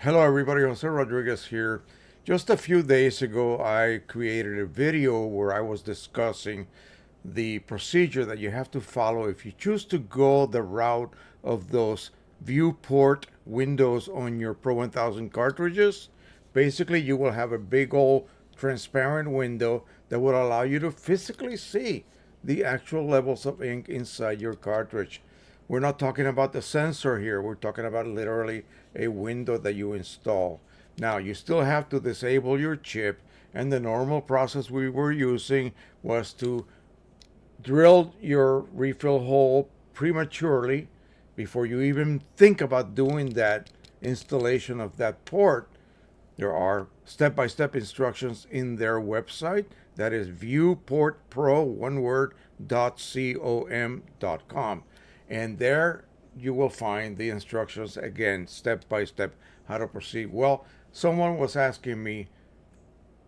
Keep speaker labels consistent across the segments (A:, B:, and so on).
A: Hello everybody, Jose Rodriguez here. Just a few days ago, I created a video where I was discussing the procedure that you have to follow if you choose to go the route of those viewport windows on your Pro 1000 cartridges. Basically, you will have a big old transparent window that will allow you to physically see the actual levels of ink inside your cartridge. We're not talking about the sensor here. We're talking about literally a window that you install. Now, you still have to disable your chip, and the normal process we were using was to drill your refill hole prematurely before you even think about doing that installation of that port. There are step-by-step instructions in their website. That is viewportpro, one word, .com. And there you will find the instructions again, step by step, how to proceed. Well, someone was asking me,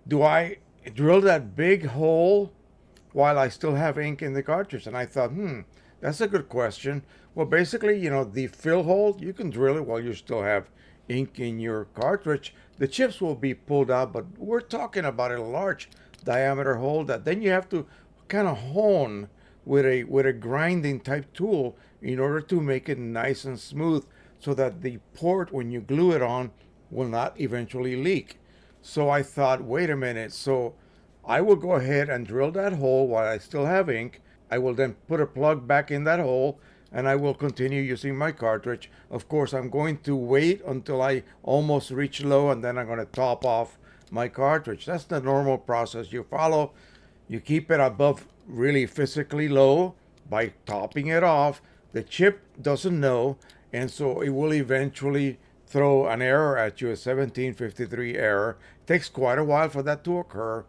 A: do I drill that big hole while I still have ink in the cartridge? And I thought, that's a good question. Well, basically, the fill hole, you can drill it while you still have ink in your cartridge. The chips will be pulled out, but we're talking about a large diameter hole that then you have to kind of hone with a grinding type tool in order to make it nice and smooth so that the port, when you glue it on, will not eventually leak. So I thought, wait a minute. So I will go ahead and drill that hole while I still have ink. I will then put a plug back in that hole and I will continue using my cartridge. Of course, I'm going to wait until I almost reach low and then I'm going to top off my cartridge. That's the normal process you follow. You keep it above really physically low by topping it off. The chip doesn't know, and so it will eventually throw an error at you, a 1753 error. It takes quite a while for that to occur.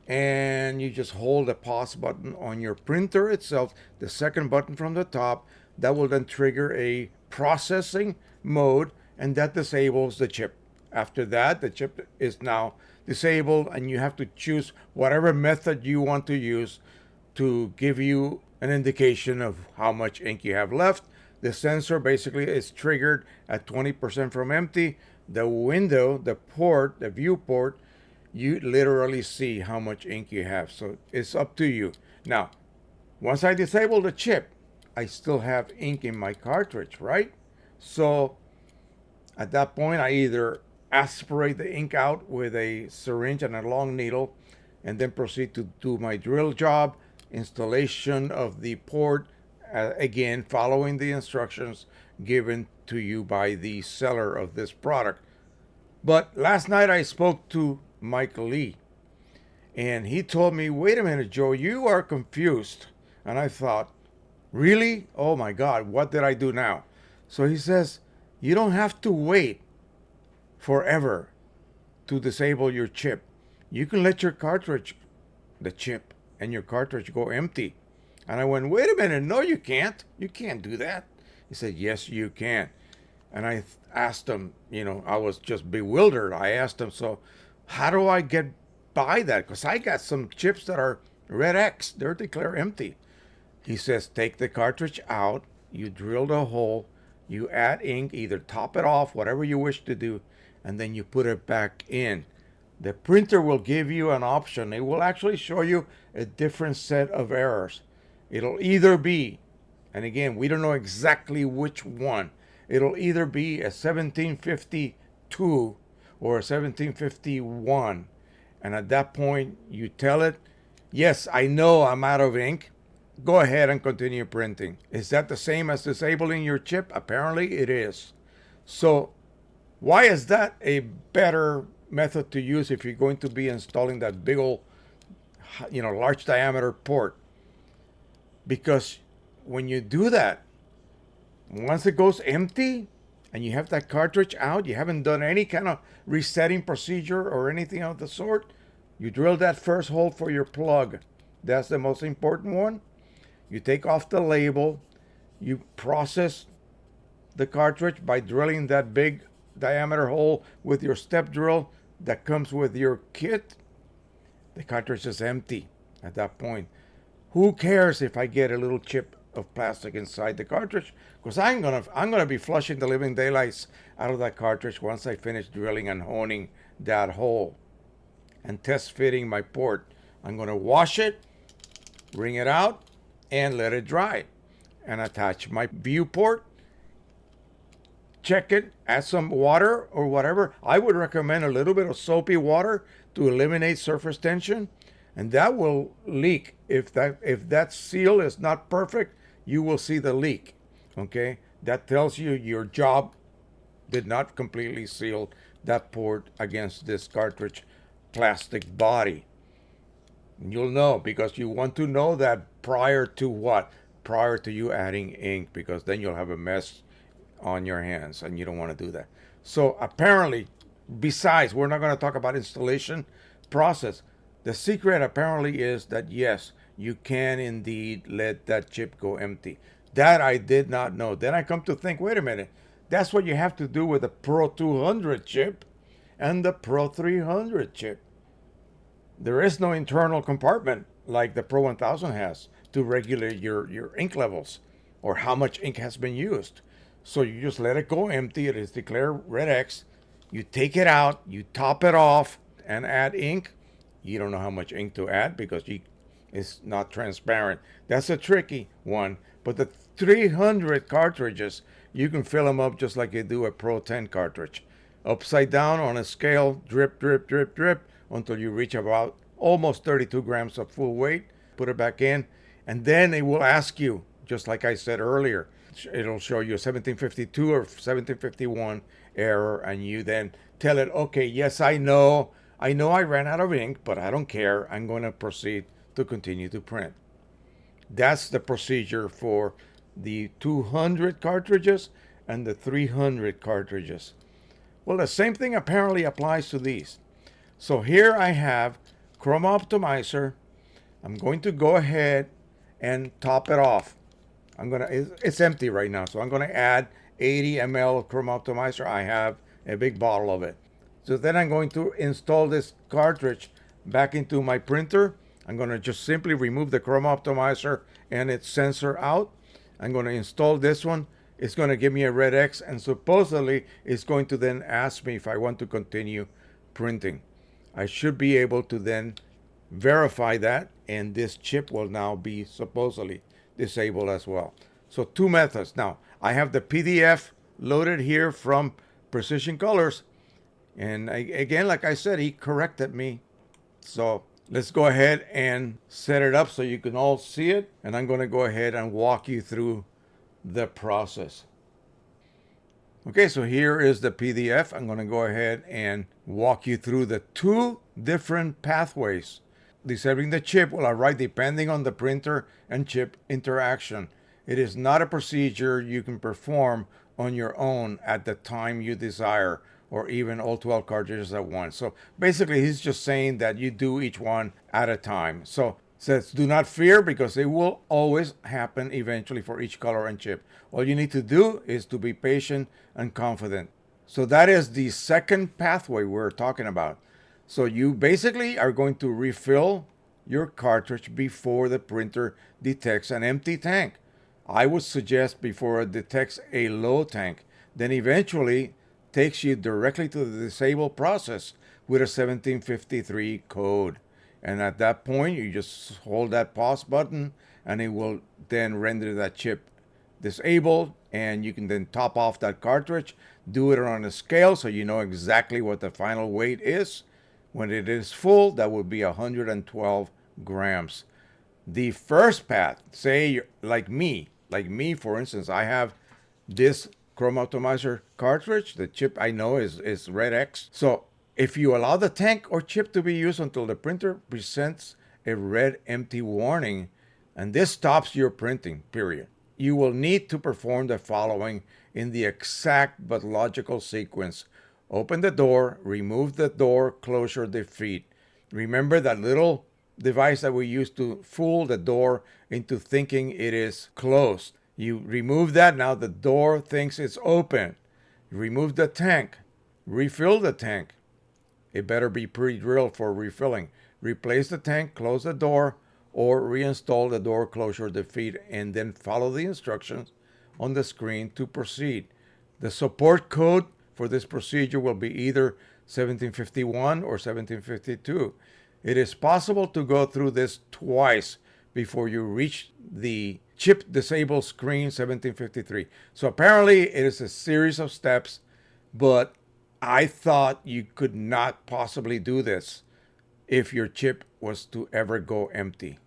A: And you just hold the pause button on your printer itself, the second button from the top. That will then trigger a processing mode, and that disables the chip. After that, the chip is now disabled, and you have to choose whatever method you want to use to give you an indication of how much ink you have left. The sensor basically is triggered at 20% from empty. The window, the port, the viewport, you literally see how much ink you have. So it's up to you. Now, once I disable the chip, I still have ink in my cartridge, right? So at that point, I either aspirate the ink out with a syringe and a long needle and then proceed to do my drill job, installation of the port, again, following the instructions given to you by the seller of this product. But last night I spoke to Mike Lee, and he told me, wait a minute, Joe, you are confused. And I thought, really? Oh my God, what did I do now? So he says, you don't have to wait forever to disable your chip. You can let your cartridge, the chip, and your cartridge go empty. And I went, wait a minute, no, you can't. You can't do that. He said, yes, you can. And I asked him, I was just bewildered. I asked him, so how do I get by that? Because I got some chips that are red X, they're declared empty. He says, take the cartridge out, you drill the hole, you add ink, either top it off, whatever you wish to do, and then you put it back in. The printer will give you an option. It will actually show you a different set of errors. It'll either be, and again, we don't know exactly which one, it'll either be a 1752 or a 1751. And at that point, you tell it, yes, I know I'm out of ink. Go ahead and continue printing. Is that the same as disabling your chip? Apparently it is. So why is that a better method to use if you're going to be installing that big old, large diameter port? Because when you do that, once it goes empty and you have that cartridge out, you haven't done any kind of resetting procedure or anything of the sort, you drill that first hole for your plug. That's the most important one. You take off the label, you process the cartridge by drilling that big diameter hole with your step drill that comes with your kit. The cartridge is empty at that point. Who cares if I get a little chip of plastic inside the cartridge, because I'm gonna be flushing the living daylights out of that cartridge once I finish drilling and honing that hole and test fitting my port. I'm gonna wash it, wring it out, and let it dry, and attach my viewport. Check it, add some water or whatever. I would recommend a little bit of soapy water to eliminate surface tension, and that will leak. If that seal is not perfect, you will see the leak. Okay, that tells you your job did not completely seal that port against this cartridge plastic body. You'll know, because you want to know that prior to what? Prior to you adding ink, because then you'll have a mess on your hands and you don't want to do that. So apparently, besides, we're not going to talk about installation process. The secret apparently is that yes, you can indeed let that chip go empty. That I did not know. Then I come to think, wait a minute, that's what you have to do with the Pro 200 chip and the Pro 300 chip. There is no internal compartment like the Pro 1000 has to regulate your ink levels or how much ink has been used. So you just let it go empty. It is declared red X. You take it out, you top it off, and add ink. You don't know how much ink to add because it's not transparent. That's a tricky one. But the 300 cartridges, you can fill them up just like you do a Pro 10 cartridge. Upside down on a scale, drip, drip, drip, drip, until you reach about almost 32 grams of full weight. Put it back in, and then it will ask you, just like I said earlier, it'll show you a 1752 or 1751 error, and you then tell it, okay, yes, I know I ran out of ink, but I don't care. I'm going to proceed to continue to print. That's the procedure for the 200 cartridges and the 300 cartridges. Well, the same thing apparently applies to these. So here I have Chroma Optimizer. I'm going to go ahead and top it off. It's empty right now, so I'm gonna add 80 ml Chroma Optimizer. I have a big bottle of it. So then I'm going to install this cartridge back into my printer. I'm gonna just simply remove the Chroma Optimizer and its sensor out. I'm gonna install this one. It's gonna give me a red X, and supposedly it's going to then ask me if I want to continue printing. I should be able to then verify that, and this chip will now be supposedly disabled as well. So two methods. Now, I have the PDF loaded here from Precision Colors. And again, like I said, he corrected me. So let's go ahead and set it up so you can all see it. And I'm going to go ahead and walk you through the process. Okay, so here is the PDF. I'm going to go ahead and walk you through the two different pathways. Disabling the chip will arrive depending on the printer and chip interaction. It is not a procedure you can perform on your own at the time you desire, or even all 12 cartridges at once. So basically, he's just saying that you do each one at a time. So says, do not fear, because it will always happen eventually for each color and chip. All you need to do is to be patient and confident. So that is the second pathway we're talking about. So you basically are going to refill your cartridge before the printer detects an empty tank. I would suggest before it detects a low tank. Then eventually takes you directly to the disable process with a 1753 code. And at that point, you just hold that pause button, and it will then render that chip disabled, and you can then top off that cartridge, do it on a scale so you know exactly what the final weight is. When it is full, that will be 112 grams. The first path, say like me, for instance, I have this Chroma Optimizer cartridge. The chip I know is red X. So if you allow the tank or chip to be used until the printer presents a red empty warning, and this stops your printing, period, you will need to perform the following in the exact but logical sequence. Open the door, remove the door closure defeat. Remember that little device that we use to fool the door into thinking it is closed. You remove that, now the door thinks it's open. Remove the tank, refill the tank. It better be pre-drilled for refilling. Replace the tank, close the door, or reinstall the door closure defeat and then follow the instructions on the screen to proceed. The support code for this procedure will be either 1751 or 1752. It is possible to go through this twice before you reach the chip disable screen 1753. So apparently it is a series of steps, but I thought you could not possibly do this if your chip was to ever go empty.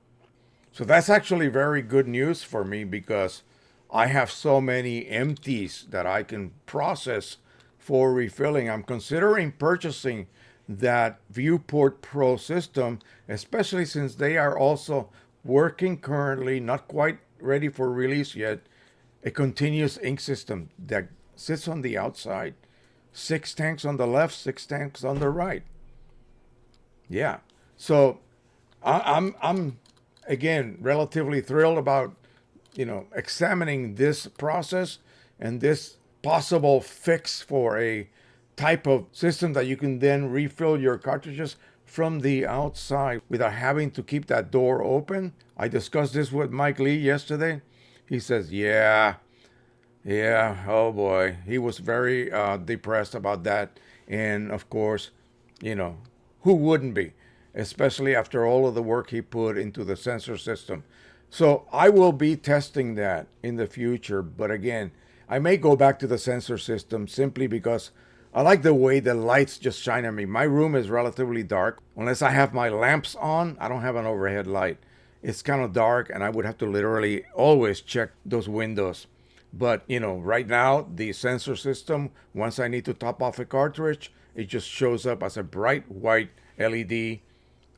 A: So that's actually very good news for me because I have so many empties that I can process for refilling. I'm considering purchasing that Viewport Pro system, especially since they are also working currently, not quite ready for release yet, a continuous ink system that sits on the outside. 6 tanks on the left, 6 tanks on the right. Yeah. So I'm again relatively thrilled about examining this process and this possible fix for a type of system that you can then refill your cartridges from the outside without having to keep that door open. I discussed this with Mike Lee yesterday. He says, yeah, oh boy. He was very depressed about that. And of course, who wouldn't be? Especially after all of the work he put into the sensor system. So I will be testing that in the future. But again, I may go back to the sensor system simply because I like the way the lights just shine on me. My room is relatively dark. Unless I have my lamps on, I don't have an overhead light. It's kind of dark and I would have to literally always check those windows. But, right now, the sensor system, once I need to top off a cartridge, it just shows up as a bright white LED.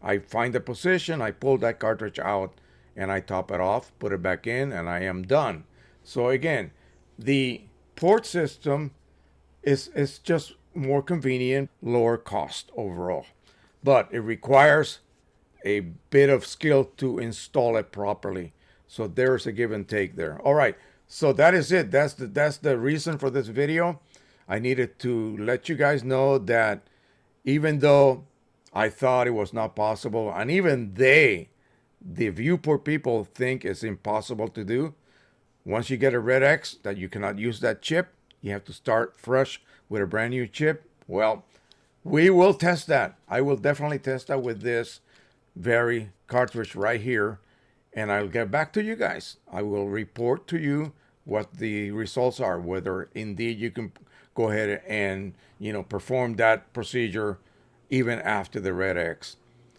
A: I find the position, I pull that cartridge out, and I top it off, put it back in, and I am done. So again, the port system is just more convenient, lower cost overall. But it requires a bit of skill to install it properly. So there's a give and take there. All right, so that is it. That's the reason for this video. I needed to let you guys know that even though I thought it was not possible, and even the Viewport people think it's impossible to do. Once you get a red X that you cannot use that chip, you have to start fresh with a brand new chip. Well, we will test that. I will definitely test that with this very cartridge right here, and I'll get back to you guys. I will report to you what the results are, whether indeed you can go ahead and perform that procedure even after the red X,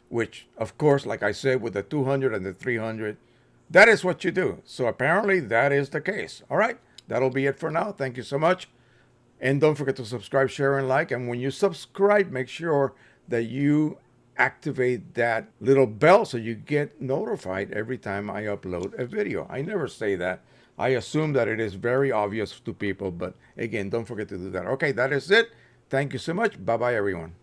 A: which of course, like I said, with the 200 and the 300, that is what you do. So apparently that is the case. All right, that'll be it for now. Thank you so much. And don't forget to subscribe, share, and like. And when you subscribe, make sure that you activate that little bell so you get notified every time I upload a video. I never say that. I assume that it is very obvious to people, but again, don't forget to do that. Okay, that is it. Thank you so much. Bye-bye, everyone.